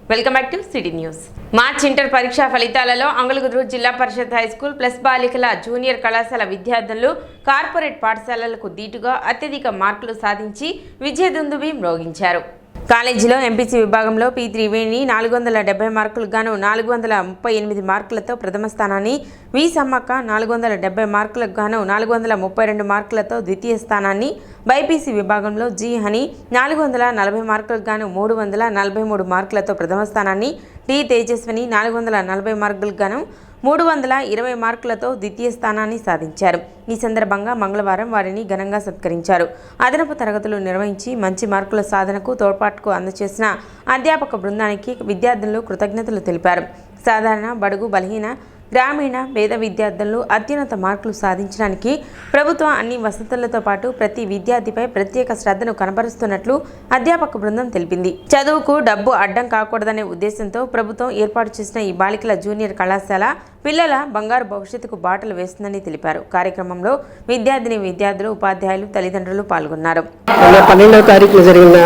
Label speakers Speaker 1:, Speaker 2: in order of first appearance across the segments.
Speaker 1: Welcome back to city news. March inter పరీక్షా ఫలితాలలో అంగలగుదురు జిల్లా పరిషత్ హైస్కూల్ ప్లస్ బాలికల జూనియర్ కళాశాల విద్యార్థులు కార్పొరేట్ పాఠశాలలకు దీటుగా అత్యధిక మార్కులు సాధించి విజయదుందుబి మ్రోగించారు. కాలేజీలో ఎంపీసీ విభాగంలో పి త్రివేణి 470 మార్కులకు గాను 438 మార్కులతో ప్రథమ స్థానాన్ని, వి సమ్మక్క 470 మార్కులకు గాను 432 మార్కులతో ద్వితీయ స్థానాన్ని, బైపీసీ విభాగంలో జి హని 440 మార్కులకు గాను 343 మార్కులతో ప్రథమ స్థానాన్ని, టి తేజస్విని 440 మార్కులకు గాను 320 మార్కులతో ద్వితీయ స్థానాన్ని సాధించారు. ఈ సందర్భంగా మంగళవారం వారిని ఘనంగా సత్కరించారు. అదనపు తరగతులు నిర్వహించి మంచి మార్కుల సాధనకు తోడ్పాటుకు అందజేసిన అధ్యాపక బృందానికి విద్యార్థులు కృతజ్ఞతలు తెలిపారు. సాధారణ, బడుగు, బలహీన, గ్రామీణ, పేద విద్యార్థులు అత్యున్నత మార్కులు సాధించడానికి ప్రభుత్వం అన్ని వసతులతో పాటు ప్రతి విద్యార్థిపై ప్రత్యేక శ్రద్ధను కనబరుస్తున్నట్లు అధ్యాపక బృందం తెలిపింది. చదువుకు డబ్బు అడ్డం కాకూడదనే ఉద్దేశంతో ప్రభుత్వం ఏర్పాటు చేసిన ఈ బాలికల జూనియర్ కళాశాల పిల్లల బంగారు భవిష్యత్తుకు బాటలు వేస్తుందని తెలిపారు. కార్యక్రమంలో విద్యార్థులు, ఉపాధ్యాయులు, తల్లిదండ్రులు పాల్గొన్నారు.
Speaker 2: 12వ తారీఖున జరిగిన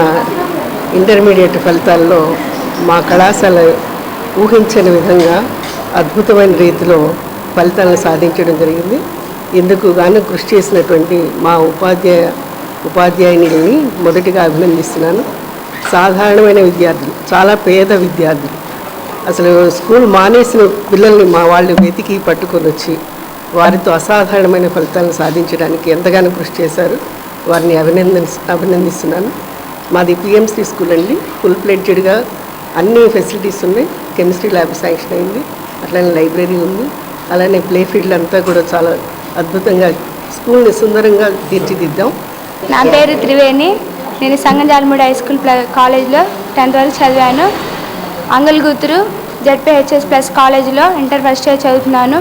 Speaker 2: ఇంటర్మీడియట్ ఫలితాల్లో మా కళాశాల ఊహించని విధంగా అద్భుతమైన రీతిలో ఫలితాలను సాధించడం జరిగింది. ఇందుకు గాను కృషి చేసినటువంటి మా ఉపాధ్యాయుని మొదటిగా అభినందిస్తున్నాను. సాధారణమైన విద్యార్థులు, చాలా పేద విద్యార్థులు, అసలు స్కూల్ మానేసిన పిల్లల్ని మా వాళ్ళు వెతికి పట్టుకొని వచ్చి వారితో అసాధారణమైన ఫలితాలను సాధించడానికి ఎంతగానో కృషి చేశారు. వారిని అభినందిస్తున్నాను. మాది పిఎంసి స్కూల్ అండి. ఫుల్ ప్లెడ్జెడ్గా అన్ని ఫెసిలిటీస్ ఉన్నాయి. కెమిస్ట్రీ ల్యాబ్ శాంక్షన్ అయింది, అట్లానే లైబ్రరీ ఉంది, అలానే ప్లే ఫీల్డ్ అంతా కూడా చాలా అద్భుతంగా స్కూల్ని సుందరంగా తీర్చిదిద్దాం.
Speaker 3: నా పేరు త్రివేణి. నేను సంగంజాలమూడి హై స్కూల్ కాలేజ్లో 10th వరకు చదివాను. అంగల్గుతురు జెడ్పీహెచ్ఎస్ ప్లస్ కాలేజీలో ఇంటర్ ఫస్ట్ ఇయర్ చదువుతున్నాను.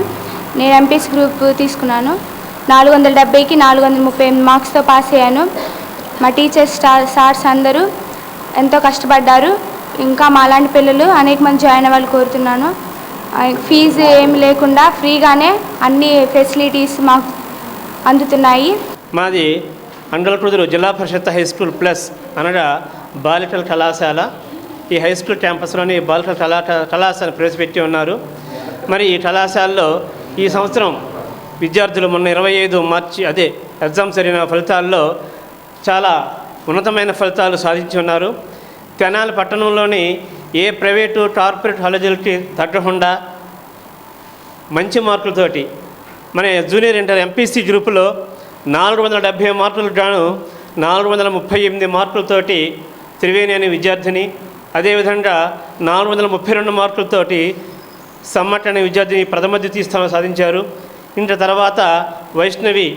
Speaker 3: నేను ఎంపీసీ గ్రూప్ తీసుకున్నాను. 470కి 438 మార్క్స్తో పాస్ అయ్యాను. మా టీచర్స్, సార్స్ అందరూ ఎంతో కష్టపడ్డారు. ఇంకా మా అలాంటి పిల్లలు అనేక మంది జాయిన్ అవ్వాలి కోరుతున్నాను. ఫీజు ఏమి లేకుండా ఫ్రీగానే అన్ని ఫెసిలిటీస్ మాకు అందుతున్నాయి.
Speaker 4: మాది అంగలకుదురు జిల్లా పరిషత్ హై స్కూల్ ప్లస్ అనగా బాలికల కళాశాల. ఈ హై స్కూల్ క్యాంపస్లోని బాలికల కళాశాల ప్రవేశపెట్టి ఉన్నారు. మరి ఈ కళాశాలలో ఈ సంవత్సరం విద్యార్థులు మొన్న 25 మార్చి ఎగ్జామ్స్ జరిగిన ఫలితాల్లో చాలా ఉన్నతమైన ఫలితాలు సాధించి ఉన్నారు. తెనాలి పట్టణంలోని ఏ ప్రైవేటు, కార్పొరేట్ కాలేజీలకి తగ్గకుండా మంచి మార్కులతోటి మన జూనియర్ ఇంటర్ ఎంపీసీ గ్రూపులో 470 మార్కులకు గాను 438 మార్కులతోటి త్రివేణి అనే విద్యార్థిని, అదేవిధంగా 432 మార్కులతోటి సమ్మట్ అనే విద్యార్థిని ప్రథమ ద్వితీయ స్థానం సాధించారు. ఇంత తర్వాత వైష్ణవి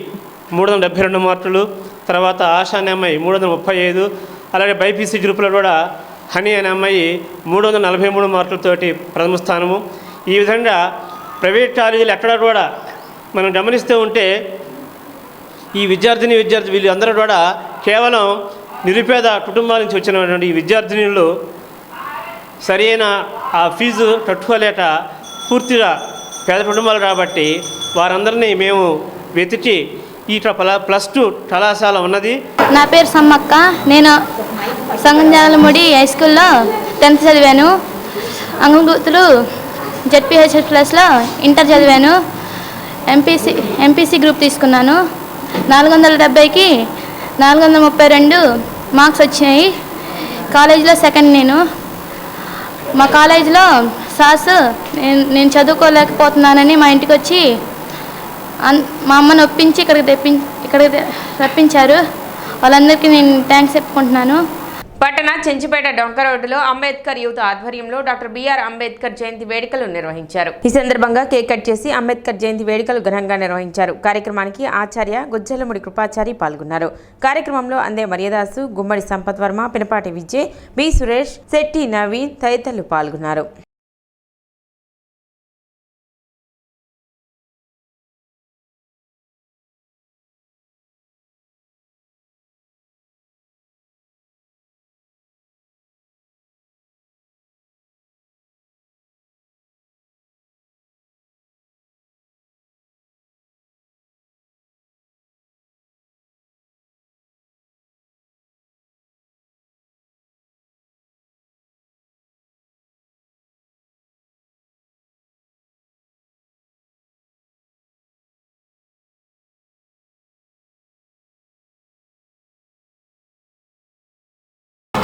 Speaker 4: 372 మార్కులు, తర్వాత ఆశా అనే అమ్మాయి 335, అలాగే బైపీసీ గ్రూపులో కూడా హనీ అనే అమ్మాయి 343 మార్కులతోటి ప్రథమ స్థానము. ఈ విధంగా ప్రైవేట్ కాలేజీలు ఎక్కడ కూడా మనం గమనిస్తూ ఉంటే ఈ విద్యార్థి వీళ్ళందరూ కూడా కేవలం నిరుపేద కుటుంబాల నుంచి వచ్చినటువంటి ఈ విద్యార్థినులు సరైన ఆ ఫీజు కట్టుకోలేక పూర్తిగా పేద కుటుంబాలు కాబట్టి వారందరినీ మేము వెతికి ఈ +2 కళాశాల ఉన్నది.
Speaker 3: నా పేరు సమ్మక్క. నేను సంగంజాలమూడి హై స్కూల్లో 10th చదివాను. అంగగుతులు జెడ్పీహెచ్ఎస్ ప్లస్లో ఇంటర్ చదివాను. ఎంపీసీ గ్రూప్ తీసుకున్నాను. 470కి 432 మార్క్స్ వచ్చినాయి. కాలేజీలో సెకండ్ నేను. మా కాలేజీలో సార్స్ నేను చదువుకోలేకపోతున్నానని మా ఇంటికి వచ్చి మా అమ్మని ఒప్పించి ఇక్కడికి రప్పించారు. వాళ్ళందరికీ నేను థ్యాంక్స్ చెప్పుకుంటున్నాను.
Speaker 1: పట్టణ చెంచిపేట డొంక రోడ్డులో అంబేద్కర్ యూత్ ఆధ్వర్యంలో డాక్టర్ బిఆర్ అంబేద్కర్ జయంతి వేడుకలు నిర్వహించారు. ఈ సందర్భంగా కేక్ కట్ చేసి అంబేద్కర్ జయంతి వేడుకలు ఘనంగా నిర్వహించారు. కార్యక్రమానికి ఆచార్య గుజ్జలముడి కృపాచారి పాల్గొన్నారు. కార్యక్రమంలో అందే మర్యాదాసు, గుమ్మడి సంపత్ వర్మ, పినపాటి విజయ్, బి సురేష్, శెట్టి నవీన్ తదితరులు పాల్గొన్నారు.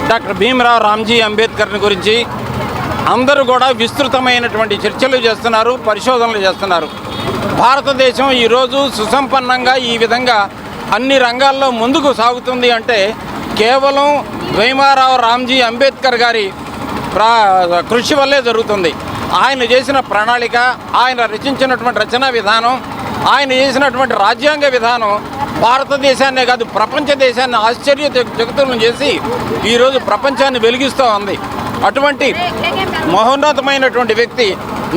Speaker 5: డాక్టర్ భీమరావు రామ్జీ అంబేద్కర్ని గురించి అందరూ కూడా విస్తృతమైనటువంటి చర్చలు చేస్తున్నారు, పరిశోధనలు చేస్తున్నారు. భారతదేశం ఈరోజు సుసంపన్నంగా ఈ విధంగా అన్ని రంగాల్లో ముందుకు సాగుతుంది అంటే కేవలం భీమరావు రామ్జీ అంబేద్కర్ గారి కృషి వల్లే జరుగుతుంది. ఆయన చేసిన ప్రణాళిక, ఆయన రచించినటువంటి రచనా విధానం, ఆయన చేసినటువంటి రాజ్యాంగ విధానం భారతదేశాన్నే కాదు ప్రపంచ దేశాన్ని ఆశ్చర్య జగతులను చేసి ఈరోజు ప్రపంచాన్ని వెలిగిస్తూ ఉంది. అటువంటి మహోన్నతమైనటువంటి వ్యక్తి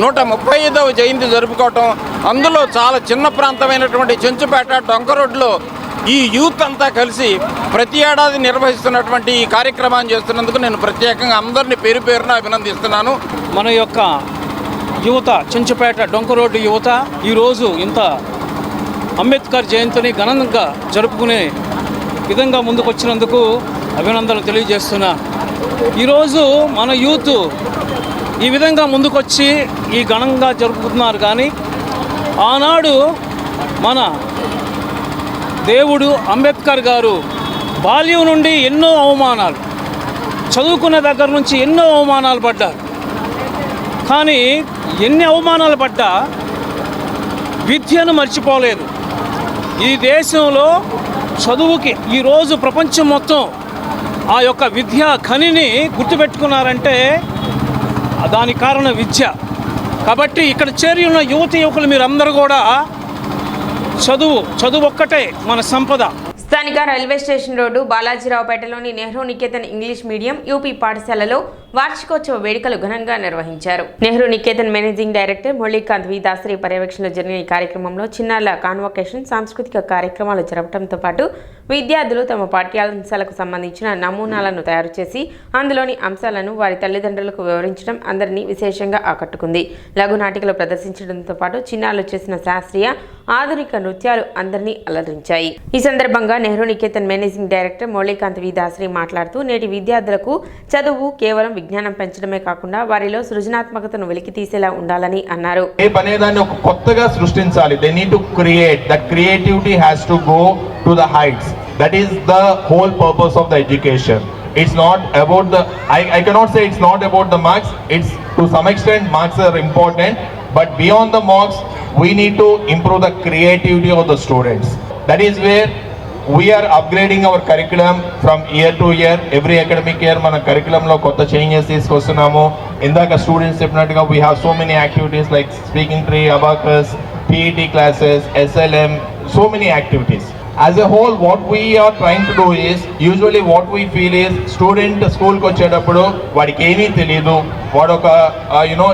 Speaker 5: 135వ జయంతి జరుపుకోవటం, అందులో చాలా చిన్న ప్రాంతమైనటువంటి చెంచుపేట డొంక రోడ్లో ఈ యూత్ అంతా కలిసి ప్రతి ఏడాది నిర్వహిస్తున్నటువంటి ఈ కార్యక్రమాన్ని చేస్తున్నందుకు నేను ప్రత్యేకంగా అందరినీ పేరు పేరున అభినందిస్తున్నాను.
Speaker 6: మన యొక్క యువత, చెంచుపేట డొంక రోడ్డు యువత ఈరోజు ఇంత అంబేద్కర్ జయంతిని ఘనంగా జరుపుకునే విధంగా ముందుకొచ్చినందుకు అభినందనలు తెలియజేస్తున్నా. ఈరోజు మన యూత్ ఈ విధంగా ముందుకొచ్చి ఈ ఘనంగా జరుపుతున్నారు. కానీ ఆనాడు మన దేవుడు అంబేద్కర్ గారు బాల్యం నుండి ఎన్నో అవమానాలు, చదువుకునే దగ్గర నుంచి ఎన్నో అవమానాలు పడ్డారు. కానీ ఎన్ని అవమానాలు పడ్డా విద్యను మర్చిపోలేదు. ఈ దేశంలో చదువుకి ఈరోజు ప్రపంచం మొత్తం ఆ యొక్క విద్యా ఖనిని గుర్తుపెట్టుకున్నారంటే దానికి కారణం విద్య. కాబట్టి ఇక్కడ చేరి ఉన్న యువకులు మీరందరూ కూడా చదువు ఒక్కటే మన సంపద.
Speaker 1: స్థానిక రైల్వే స్టేషన్ రోడ్డు బాలాజీరావుపేటలోని Nehru Niketan English medium UP పాఠశాలలో వార్షికోత్సవ వేడుకలు ఘనంగా నిర్వహించారు. Nehru Niketan managing director Muralikanth V Dasari పర్యవేక్షణలో జరిగిన ఈ కార్యక్రమంలో చిన్నారుల కాన్వకేషన్, సాంస్కృతిక కార్యక్రమాలు జరపడంతో పాటు విద్యార్థులు తమ పాఠ్యాంశాలకు సంబంధించిన నమూనాలను తయారు చేసి అందులోని అంశాలను వారి తల్లిదండ్రులకు వివరించడం అందరినీ విశేషంగా ఆకట్టుకుంది. లఘు నాటికలు ప్రదర్శించడంతో పాటు చిన్నారులు చేసిన శాస్త్రీయ, ఆధునిక నృత్యాలు అందరినీ అలరించాయి. ఈ సందర్భంగా Nehru Niketan managing director Muralikanth V Dasari మాట్లాడుతూ నేటి విద్యార్థులకు చదువు కేవలం విజ్ఞానం పెంచడమే కాకుండా వారిలో సృజనాత్మకతను వెలికి తీసేలా ఉండాలని అన్నారు.
Speaker 7: కొత్తగా సృష్టించాలి. They need to create. That creativity has to go to the heights. That is the whole purpose of the education. It's not about the, I cannot say it's not about the marks. It's to some extent marks are important, but beyond the marks, we need to improve the creativity of the students. That is where we are upgrading our curriculum from year to year. Every academic year, mana curriculum lo kotta changes తీసుకొస్తున్నాము. ఇందాక students చెప్పినట్టుగా we have so many activities like speaking tree, abacus, PET classes, SLM, so many activities. As a whole, what we are trying to do is, usually what we feel is, student school ko vachedappudu vadiki emi teliyadu, vadoka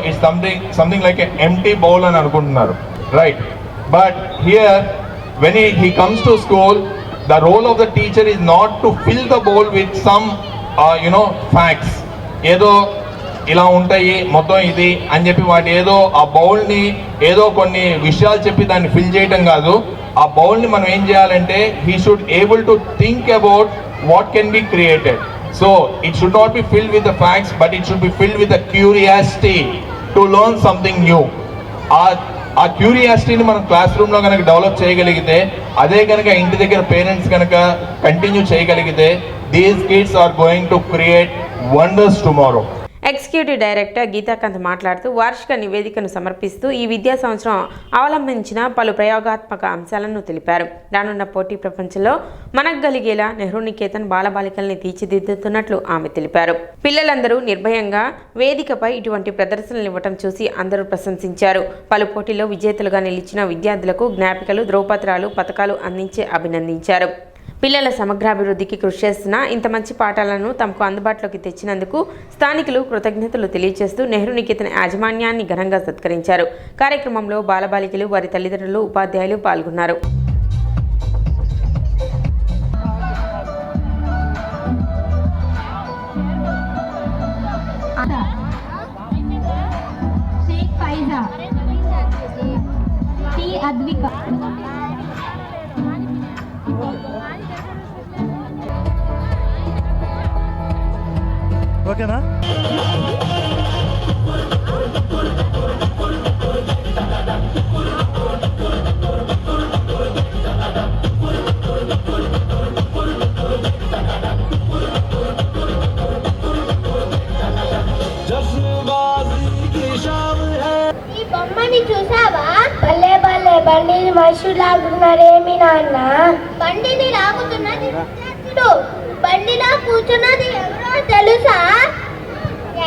Speaker 7: it's something like an empty bowl ani anukuntunnaru, right? But here when he comes to school, the role of the teacher is not to fill the bowl with some facts, ఏదో ఇలా ఉంటాయి మొత్తం ఇది అని చెప్పి వాటి ఏదో ఆ బౌల్ని ఏదో కొన్ని విషయాలు చెప్పి దాన్ని ఫిల్ చేయటం కాదు. ఆ బౌల్ని మనం ఏం చేయాలంటే he should able to think about what can be created. So it should not be filled with the facts, but it should be filled with the curiosity to learn something new. ఆ క్యూరియాసిటీని మనం class రూమ్లో కనుక develop చేయగలిగితే, అదే కనుక ఇంటి దగ్గర parents కనుక కంటిన్యూ చేయగలిగితే, these kids are going to create wonders tomorrow.
Speaker 1: Executive director Geetakanth మాట్లాడుతూ వార్షిక నివేదికను సమర్పిస్తూ ఈ విద్యా సంవత్సరం అవలంబించిన పలు ప్రయోగాత్మక అంశాలను తెలిపారు. రానున్న పోటీ ప్రపంచంలో మనగలిగేలా నెహ్రూ నికేతన్ బాలబాలికల్ని తీర్చిదిద్దుతున్నట్లు ఆమె తెలిపారు. పిల్లలందరూ నిర్భయంగా వేదికపై ఇటువంటి ప్రదర్శనలు ఇవ్వటం చూసి అందరూ ప్రశంసించారు. పలు పోటీల్లో విజేతలుగా నిలిచిన విద్యార్థులకు జ్ఞాపికలు, ధ్రువపత్రాలు, పథకాలు అందించి అభినందించారు. పిల్లల సమగ్రాభివృద్ధికి కృషి చేస్తున్న ఇంత మంచి పాఠాలను తమకు అందుబాటులోకి తెచ్చినందుకు స్థానికులు కృతజ్ఞతలు తెలియజేస్తూ నెహ్రూ నికేతన్ యాజమాన్యాన్ని ఘనంగా సత్కరించారు. కార్యక్రమంలో బాలబాలికలు, వారి తల్లిదండ్రులు, ఉపాధ్యాయులు పాల్గొన్నారు.
Speaker 8: ఓకేనా? నాన్నని చూసావా? భలే భలే బండిని మనుషులు లాగుతున్నారేమి నాన్న? బండిని లాగుతున్నది విద్యార్థులు. బండిలో కూర్చున్నది ఎవరో తెలుసా?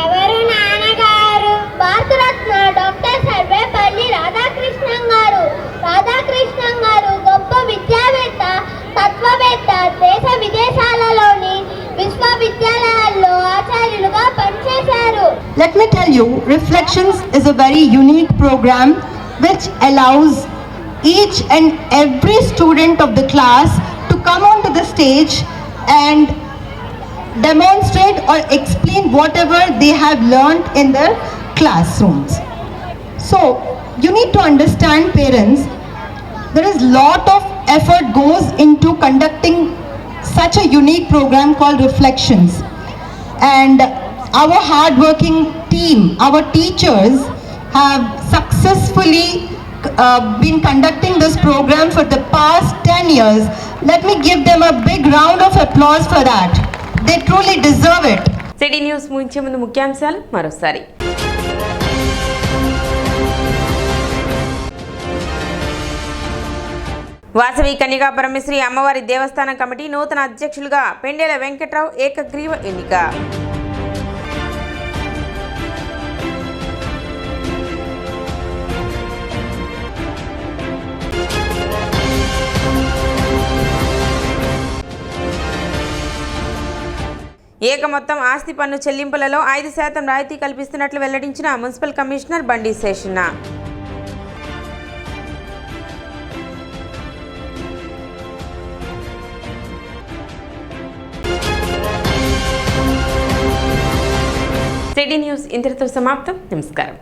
Speaker 8: ఎవరు నాన్నగారు? భారతరత్న డాక్టర్ సర్వేపల్లి రాధాకృష్ణన్ గారు. రాధాకృష్ణన్ గారు గొప్ప విద్యావేత్త, తత్వవేత్త. దేశ విదేశాలలోని విశ్వవిద్యాలయాల్లో ఆచార్యులుగా పనిచేశారు.
Speaker 9: Let me tell you, Reflections is a very unique program which allows each and every student of the class to come onto the stage and demonstrate or explain whatever they have learned in their classrooms. So, you need to understand, parents, there is lot of effort goes into conducting such a unique program called Reflections. And our hard-working team, our teachers have successfully been conducting this program for the past 10 years. Let me give them a big round of applause for that. They truly deserve it.
Speaker 1: City news ముగించే ముందు ముఖ్యాంశాలు మరోసారి. వాసవి కన్యకా పరమేశ్వరి అమ్మవారి దేవస్థానం committee నూతన అధ్యక్షులుగా పెండెల వెంకట్రావు ఏకగ్రీవ ఎన్నిక. ఏక మొత్తం ఆస్తి పన్ను చెల్లింపులలో 5% రాయితీ కల్పిస్తున్నట్లు వెల్లడించిన మున్సిపల్ కమిషనర్ బండి శేషన్న. సిటీ న్యూస్ ఇంతటితో సమాప్తం. నమస్కారం.